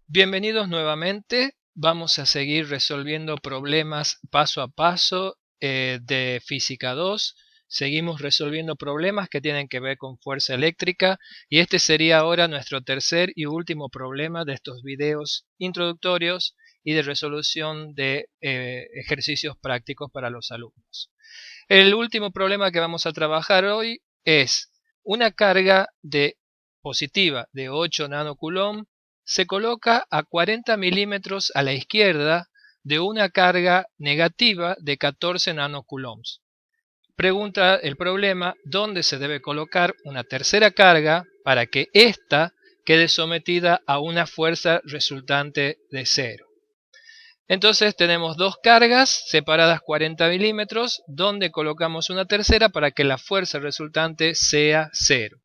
Bienvenidos nuevamente. Vamos a seguir resolviendo problemas paso a paso de Física 2. Seguimos resolviendo problemas que tienen que ver con fuerza eléctrica y este sería ahora nuestro tercer y último problema de estos videos introductorios y de resolución de ejercicios prácticos para los alumnos. El último problema que vamos a trabajar hoy es una carga positiva de 8 nanocoulomb se coloca a 40 milímetros a la izquierda de una carga negativa de 14 nanocoulombs. Pregunta el problema dónde se debe colocar una tercera carga para que ésta quede sometida a una fuerza resultante de cero. Entonces tenemos dos cargas separadas 40 milímetros donde colocamos una tercera para que la fuerza resultante sea cero.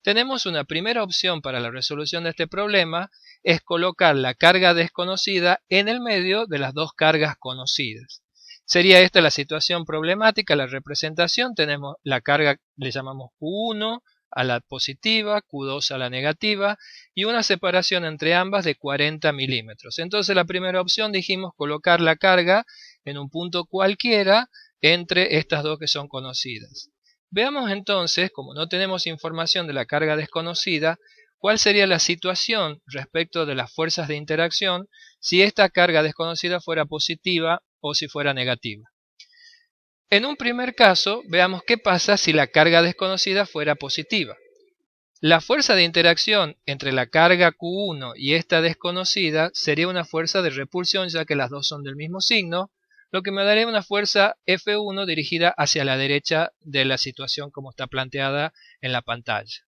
Tenemos una primera opción para la resolución de este problema, es colocar la carga desconocida en el medio de las dos cargas conocidas. Sería esta la situación problemática, la representación. Tenemos la carga, le llamamos Q1 a la positiva, Q2 a la negativa y una separación entre ambas de 40 milímetros. Entonces la primera opción dijimos colocar la carga en un punto cualquiera entre estas dos que son conocidas. Veamos entonces, como no tenemos información de la carga desconocida, cuál sería la situación respecto de las fuerzas de interacción si esta carga desconocida fuera positiva o si fuera negativa. En un primer caso, veamos qué pasa si la carga desconocida fuera positiva. La fuerza de interacción entre la carga Q1 y esta desconocida sería una fuerza de repulsión, ya que las dos son del mismo signo, lo que me daría una fuerza F1 dirigida hacia la derecha de la situación como está planteada en la pantalla.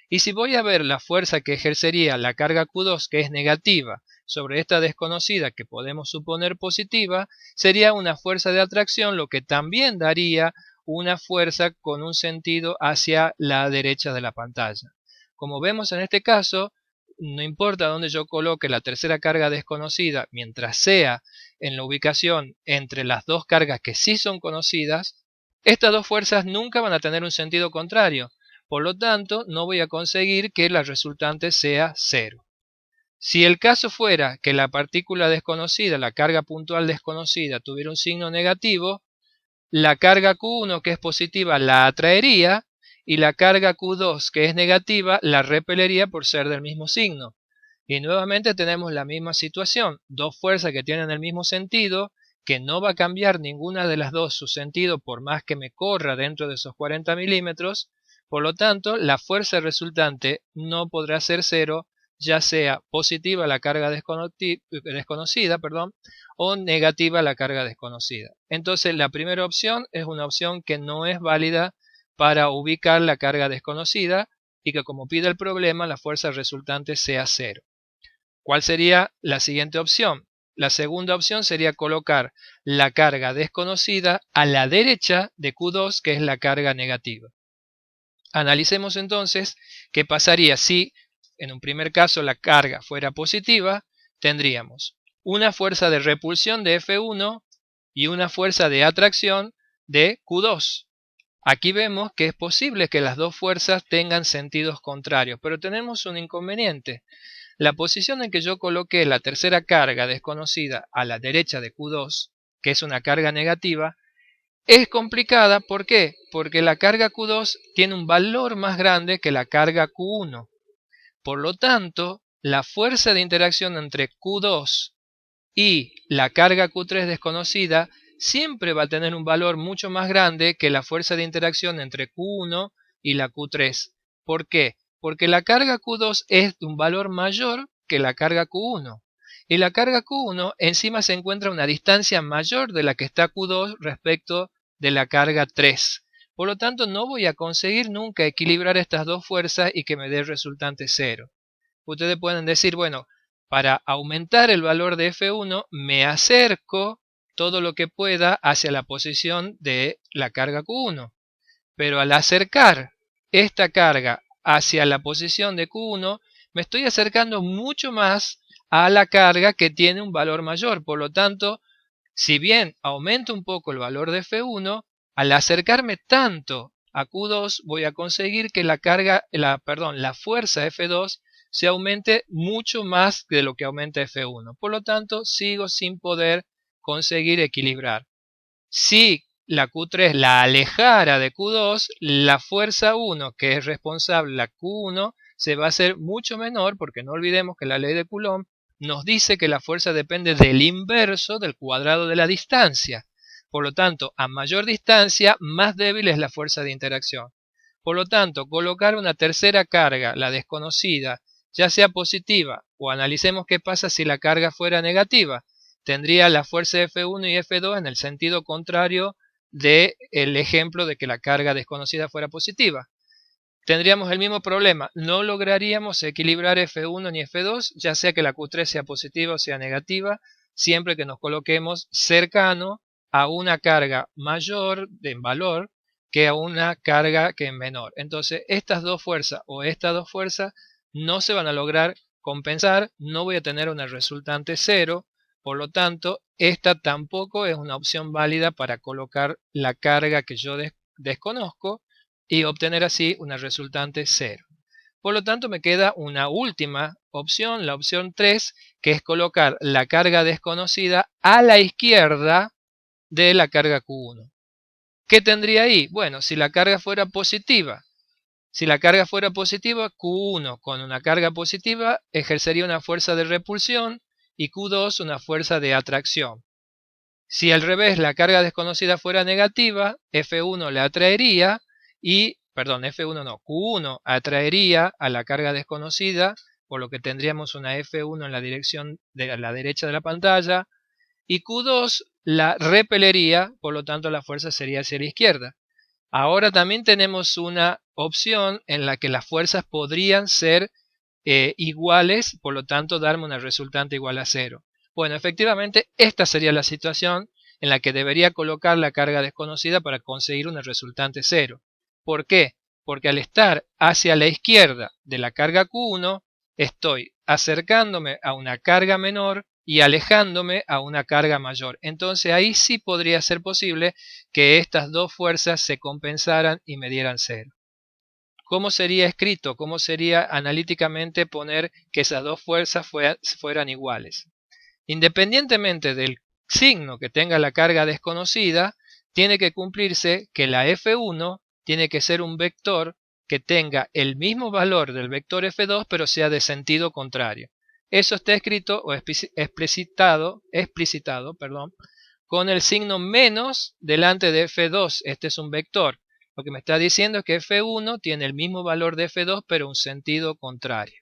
Y si voy a ver la fuerza que ejercería la carga Q2, que es negativa, sobre esta desconocida que podemos suponer positiva, sería una fuerza de atracción, lo que también daría una fuerza con un sentido hacia la derecha de la pantalla. Como vemos en este caso, no importa dónde yo coloque la tercera carga desconocida, mientras sea en la ubicación entre las dos cargas que sí son conocidas, estas dos fuerzas nunca van a tener un sentido contrario. Por lo tanto, no voy a conseguir que la resultante sea cero. Si el caso fuera que la partícula desconocida, la carga puntual desconocida, tuviera un signo negativo, la carga Q1, que es positiva, la atraería y la carga Q2, que es negativa, la repelería por ser del mismo signo. Y nuevamente tenemos la misma situación, dos fuerzas que tienen el mismo sentido, que no va a cambiar ninguna de las dos su sentido por más que me corra dentro de esos 40 milímetros. Por lo tanto, la fuerza resultante no podrá ser cero, ya sea positiva la carga desconocida, o negativa la carga desconocida. Entonces, la primera opción es una opción que no es válida para ubicar la carga desconocida y que, como pide el problema, la fuerza resultante sea cero. ¿Cuál sería la siguiente opción? La segunda opción sería colocar la carga desconocida a la derecha de Q2, que es la carga negativa. Analicemos entonces qué pasaría si, en un primer caso, la carga fuera positiva. Tendríamos una fuerza de repulsión de F1 y una fuerza de atracción de Q2. Aquí vemos que es posible que las dos fuerzas tengan sentidos contrarios, pero tenemos un inconveniente. La posición en que yo coloqué la tercera carga desconocida a la derecha de Q2, que es una carga negativa, es complicada. ¿Por qué? Porque la carga Q2 tiene un valor más grande que la carga Q1. Por lo tanto, la fuerza de interacción entre Q2 y la carga Q3 desconocida siempre va a tener un valor mucho más grande que la fuerza de interacción entre Q1 y la Q3. ¿Por qué? Porque la carga Q2 es de un valor mayor que la carga Q1. Y la carga Q1 encima se encuentra a una distancia mayor de la que está Q2 respecto de la carga 3. Por lo tanto, no voy a conseguir nunca equilibrar estas dos fuerzas y que me dé resultante cero. Ustedes pueden decir, bueno, para aumentar el valor de F1 me acerco todo lo que pueda hacia la posición de la carga Q1. Pero al acercar esta carga hacia la posición de Q1, me estoy acercando mucho más a la carga que tiene un valor mayor. Por lo tanto, si bien aumento un poco el valor de F1, al acercarme tanto a Q2 voy a conseguir que la fuerza F2 se aumente mucho más de lo que aumenta F1. Por lo tanto, sigo sin poder conseguir equilibrar. Si la Q3 la alejara de Q2, la fuerza 1, que es responsable, la Q1, se va a hacer mucho menor, porque no olvidemos que la ley de Coulomb nos dice que la fuerza depende del inverso del cuadrado de la distancia. Por lo tanto, a mayor distancia, más débil es la fuerza de interacción. Por lo tanto, colocar una tercera carga, la desconocida, ya sea positiva, o analicemos qué pasa si la carga fuera negativa, tendría la fuerza F1 y F2 en el sentido contrario del ejemplo de que la carga desconocida fuera positiva. Tendríamos el mismo problema, no lograríamos equilibrar F1 ni F2, ya sea que la Q3 sea positiva o sea negativa, siempre que nos coloquemos cercano a una carga mayor en valor que a una carga que es menor. Entonces, estas dos fuerzas o estas dos fuerzas no se van a lograr compensar, no voy a tener una resultante cero, por lo tanto, esta tampoco es una opción válida para colocar la carga que yo desconozco y obtener así una resultante cero. Por lo tanto, me queda una última opción, la opción 3, que es colocar la carga desconocida a la izquierda de la carga Q1. ¿Qué tendría ahí? Bueno, si la carga fuera positiva, Q1 con una carga positiva ejercería una fuerza de repulsión y Q2 una fuerza de atracción. Si al revés la carga desconocida fuera negativa, F1 le atraería Q1 atraería a la carga desconocida, por lo que tendríamos una F1 en la dirección de la derecha de la pantalla, y Q2 la repelería, por lo tanto la fuerza sería hacia la izquierda. Ahora también tenemos una opción en la que las fuerzas podrían ser iguales, por lo tanto darme una resultante igual a cero. Bueno, efectivamente esta sería la situación en la que debería colocar la carga desconocida para conseguir una resultante cero. ¿Por qué? Porque al estar hacia la izquierda de la carga Q1, estoy acercándome a una carga menor y alejándome a una carga mayor. Entonces ahí sí podría ser posible que estas dos fuerzas se compensaran y me dieran cero. ¿Cómo sería escrito? ¿Cómo sería analíticamente poner que esas dos fuerzas fueran iguales? Independientemente del signo que tenga la carga desconocida, tiene que cumplirse que la F1 tiene que ser un vector que tenga el mismo valor del vector F2, pero sea de sentido contrario. Eso está escrito o explicitado, con el signo menos delante de F2. Este es un vector. Lo que me está diciendo es que F1 tiene el mismo valor de F2, pero un sentido contrario.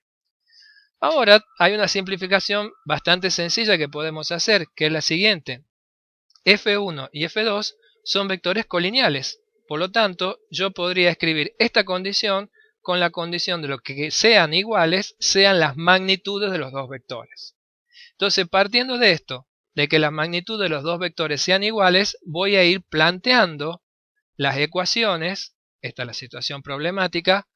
Ahora hay una simplificación bastante sencilla que podemos hacer, que es la siguiente. F1 y F2 son vectores colineales. Por lo tanto, yo podría escribir esta condición con la condición de lo que sean iguales, sean las magnitudes de los dos vectores. Entonces, partiendo de esto, de que la magnitud de los dos vectores sean iguales, voy a ir planteando las ecuaciones, esta es la situación problemática,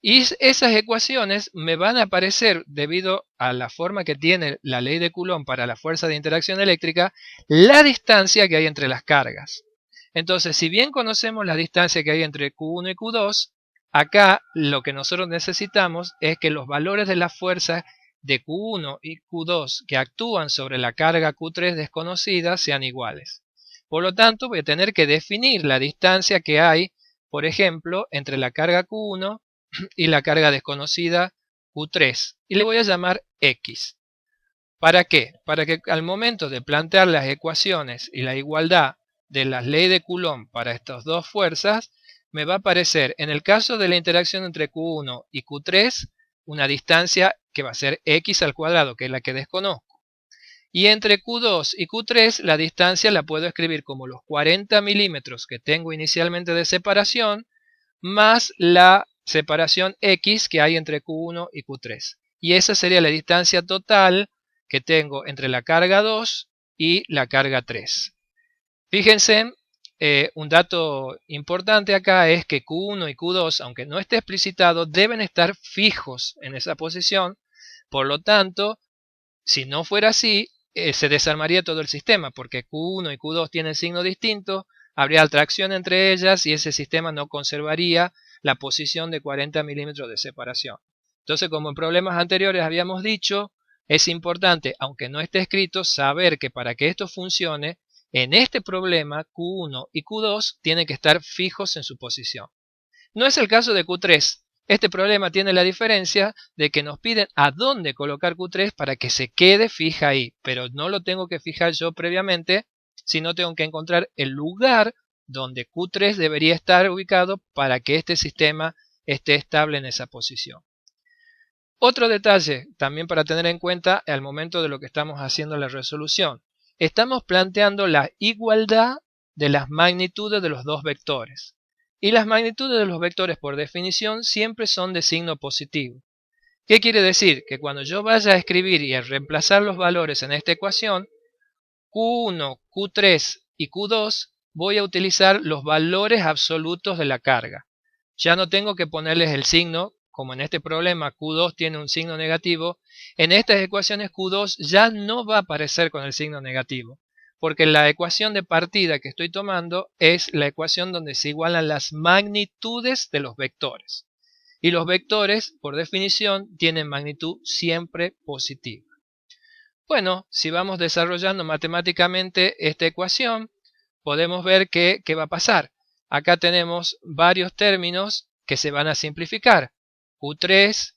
y esas ecuaciones me van a aparecer, debido a la forma que tiene la ley de Coulomb para la fuerza de interacción eléctrica, la distancia que hay entre las cargas. Entonces, si bien conocemos la distancia que hay entre Q1 y Q2, acá lo que nosotros necesitamos es que los valores de la fuerza de Q1 y Q2 que actúan sobre la carga Q3 desconocida sean iguales. Por lo tanto, voy a tener que definir la distancia que hay, por ejemplo, entre la carga Q1 y la carga desconocida Q3, y le voy a llamar X. ¿Para qué? Para que al momento de plantear las ecuaciones y la igualdad de la ley de Coulomb para estas dos fuerzas, me va a aparecer, en el caso de la interacción entre Q1 y Q3, una distancia que va a ser X al cuadrado, que es la que desconozco. Y entre Q2 y Q3 la distancia la puedo escribir como los 40 milímetros que tengo inicialmente de separación, más la separación X que hay entre Q1 y Q3. Y esa sería la distancia total que tengo entre la carga 2 y la carga 3. Fíjense, un dato importante acá es que Q1 y Q2, aunque no esté explicitado, deben estar fijos en esa posición. Por lo tanto, si no fuera así, se desarmaría todo el sistema, porque Q1 y Q2 tienen signo distinto, habría atracción entre ellas y ese sistema no conservaría la posición de 40 milímetros de separación. Entonces, como en problemas anteriores habíamos dicho, es importante, aunque no esté escrito, saber que para que esto funcione, en este problema Q1 y Q2 tienen que estar fijos en su posición. No es el caso de Q3. Este problema tiene la diferencia de que nos piden a dónde colocar Q3 para que se quede fija ahí, pero no lo tengo que fijar yo previamente, sino tengo que encontrar el lugar donde Q3 debería estar ubicado para que este sistema esté estable en esa posición. Otro detalle también para tener en cuenta al momento de lo que estamos haciendo la resolución. Estamos planteando la igualdad de las magnitudes de los dos vectores. Y las magnitudes de los vectores por definición siempre son de signo positivo. ¿Qué quiere decir? Que cuando yo vaya a escribir y a reemplazar los valores en esta ecuación, Q1, Q3 y Q2 voy a utilizar los valores absolutos de la carga. Ya no tengo que ponerles el signo, como en este problema Q2 tiene un signo negativo, en estas ecuaciones Q2 ya no va a aparecer con el signo negativo, porque la ecuación de partida que estoy tomando es la ecuación donde se igualan las magnitudes de los vectores. Y los vectores, por definición, tienen magnitud siempre positiva. Bueno, si vamos desarrollando matemáticamente esta ecuación, podemos ver qué va a pasar. Acá tenemos varios términos que se van a simplificar. Q3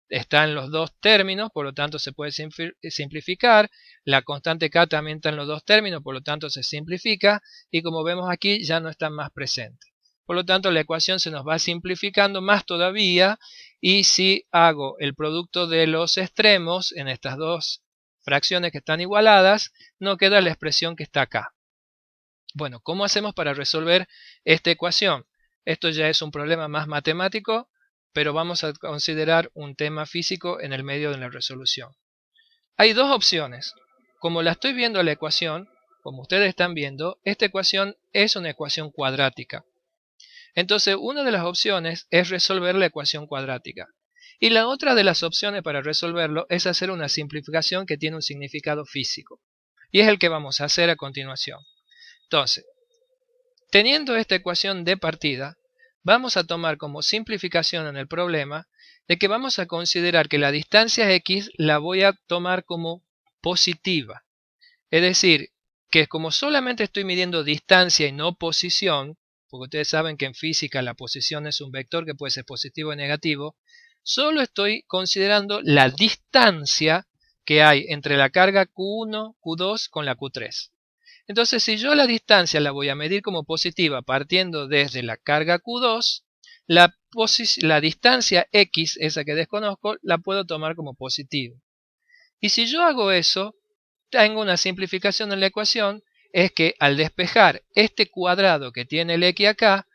está en los dos términos, por lo tanto se puede simplificar. La constante K también está en los dos términos, por lo tanto se simplifica. Y como vemos aquí, ya no están más presentes. Por lo tanto, la ecuación se nos va simplificando más todavía. Y si hago el producto de los extremos en estas dos fracciones que están igualadas, no queda la expresión que está acá. Bueno, ¿cómo hacemos para resolver esta ecuación? Esto ya es un problema más matemático, pero vamos a considerar un tema físico en el medio de la resolución. Hay dos opciones. Como la estoy viendo la ecuación, como ustedes están viendo, esta ecuación es una ecuación cuadrática. Entonces, una de las opciones es resolver la ecuación cuadrática. Y la otra de las opciones para resolverlo es hacer una simplificación que tiene un significado físico. Y es el que vamos a hacer a continuación. Entonces, teniendo esta ecuación de partida, vamos a tomar como simplificación en el problema de que vamos a considerar que la distancia x la voy a tomar como positiva. Es decir, que como solamente estoy midiendo distancia y no posición, porque ustedes saben que en física la posición es un vector que puede ser positivo o negativo, solo estoy considerando la distancia que hay entre la carga Q1, Q2 con la Q3. Entonces, si yo la distancia la voy a medir como positiva partiendo desde la carga Q2, la distancia x, esa que desconozco, la puedo tomar como positiva. Y si yo hago eso, tengo una simplificación en la ecuación, es que al despejar este cuadrado que tiene el x acá,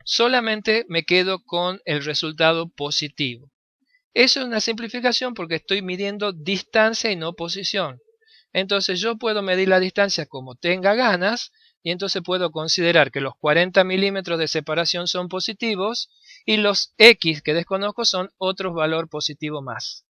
solamente me quedo con el resultado positivo. Eso es una simplificación porque estoy midiendo distancia y no posición. Entonces yo puedo medir la distancia como tenga ganas y entonces puedo considerar que los 40 milímetros de separación son positivos y los x que desconozco son otro valor positivo más.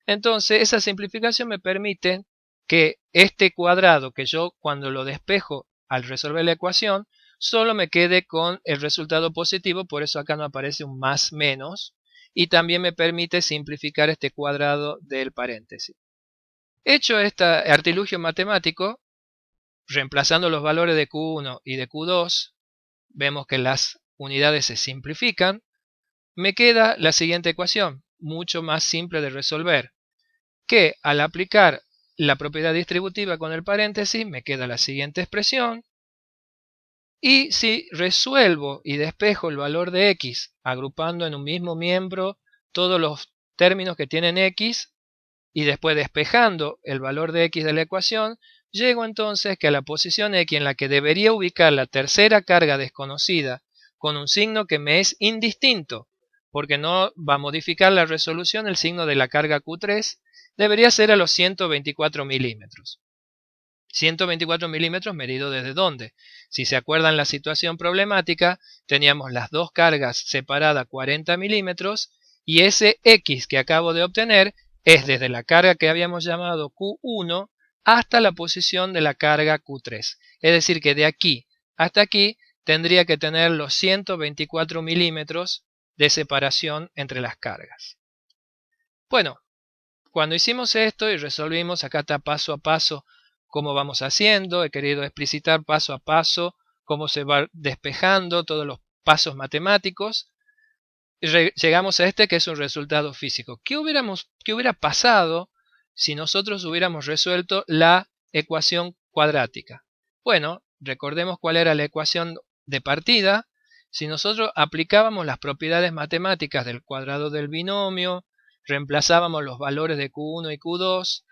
Entonces esa simplificación me permite que este cuadrado que yo cuando lo despejo al resolver la ecuación solo me quede con el resultado positivo, por eso acá no aparece un más menos, y también me permite simplificar este cuadrado del paréntesis. Hecho este artilugio matemático, reemplazando los valores de Q1 y de Q2, vemos que las unidades se simplifican, me queda la siguiente ecuación, mucho más simple de resolver, que al aplicar la propiedad distributiva con el paréntesis me queda la siguiente expresión, y si resuelvo y despejo el valor de x, agrupando en un mismo miembro todos los términos que tienen x, y después despejando el valor de x de la ecuación, llego entonces que a la posición x en la que debería ubicar la tercera carga desconocida con un signo que me es indistinto, porque no va a modificar la resolución el signo de la carga Q3, debería ser a los 124 milímetros. 124 milímetros medido desde dónde. Si se acuerdan la situación problemática, teníamos las dos cargas separadas 40 milímetros y ese x que acabo de obtener es desde la carga que habíamos llamado Q1 hasta la posición de la carga Q3. Es decir, que de aquí hasta aquí tendría que tener los 124 milímetros de separación entre las cargas. Bueno, cuando hicimos esto y resolvimos, acá está paso a paso cómo vamos haciendo. He querido explicitar paso a paso cómo se va despejando todos los pasos matemáticos. Llegamos a este que es un resultado físico. ¿Qué hubiera pasado si nosotros hubiéramos resuelto la ecuación cuadrática? Bueno, recordemos cuál era la ecuación de partida. Si nosotros aplicábamos las propiedades matemáticas del cuadrado del binomio, reemplazábamos los valores de Q1 y Q2,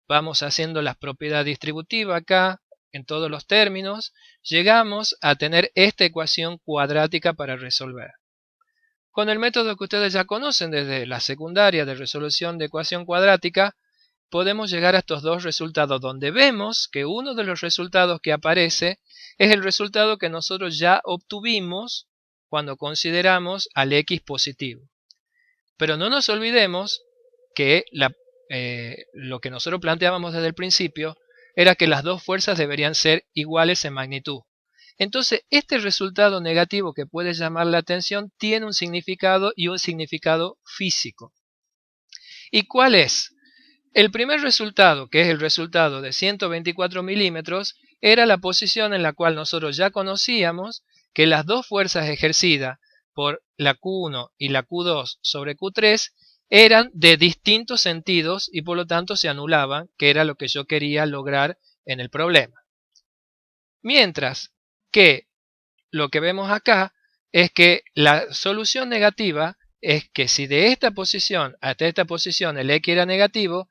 vamos haciendo las propiedades distributivas acá, en todos los términos, llegamos a tener esta ecuación cuadrática para resolver. Con el método que ustedes ya conocen desde la secundaria de resolución de ecuación cuadrática, podemos llegar a estos dos resultados donde vemos que uno de los resultados que aparece es el resultado que nosotros ya obtuvimos cuando consideramos al x positivo. Pero no nos olvidemos que lo que nosotros planteábamos desde el principio era que las dos fuerzas deberían ser iguales en magnitud. Entonces, este resultado negativo que puede llamar la atención tiene un significado y un significado físico. ¿Y cuál es? El primer resultado, que es el resultado de 124 milímetros, era la posición en la cual nosotros ya conocíamos que las dos fuerzas ejercidas por la Q1 y la Q2 sobre Q3 eran de distintos sentidos y por lo tanto se anulaban, que era lo que yo quería lograr en el problema. Mientras que lo que vemos acá es que la solución negativa es que si de esta posición hasta esta posición el x era negativo,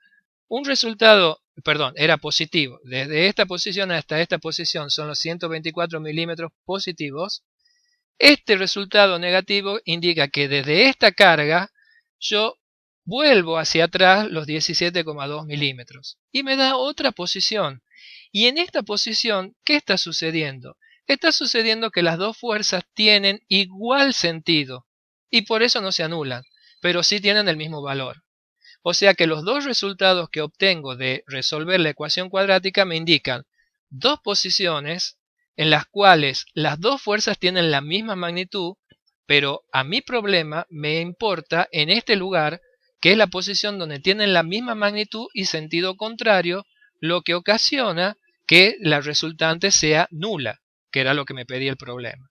un resultado, perdón, era positivo. Desde esta posición hasta esta posición son los 124 milímetros positivos. Este resultado negativo indica que desde esta carga yo vuelvo hacia atrás los 17,2 milímetros y me da otra posición. Y en esta posición, ¿qué está sucediendo? Está sucediendo que las dos fuerzas tienen igual sentido y por eso no se anulan, pero sí tienen el mismo valor. O sea que los dos resultados que obtengo de resolver la ecuación cuadrática me indican dos posiciones en las cuales las dos fuerzas tienen la misma magnitud, pero a mi problema me importa en este lugar, que es la posición donde tienen la misma magnitud y sentido contrario, lo que ocasiona que la resultante sea nula, que era lo que me pedía el problema.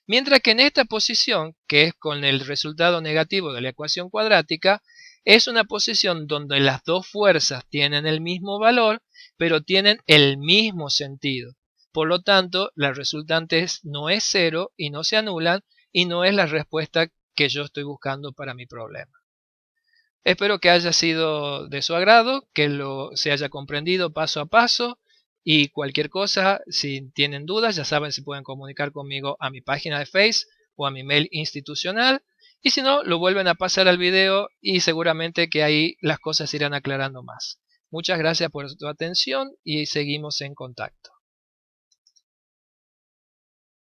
Mientras que en esta posición, que es con el resultado negativo de la ecuación cuadrática, es una posición donde las dos fuerzas tienen el mismo valor, pero tienen el mismo sentido. Por lo tanto, la resultante no es cero y no se anulan y no es la respuesta que yo estoy buscando para mi problema. Espero que haya sido de su agrado, que se haya comprendido paso a paso y cualquier cosa, si tienen dudas, ya saben, se pueden comunicar conmigo a mi página de Facebook o a mi mail institucional. Y si no, lo vuelven a pasar al video y seguramente que ahí las cosas irán aclarando más. Muchas gracias por su atención y seguimos en contacto.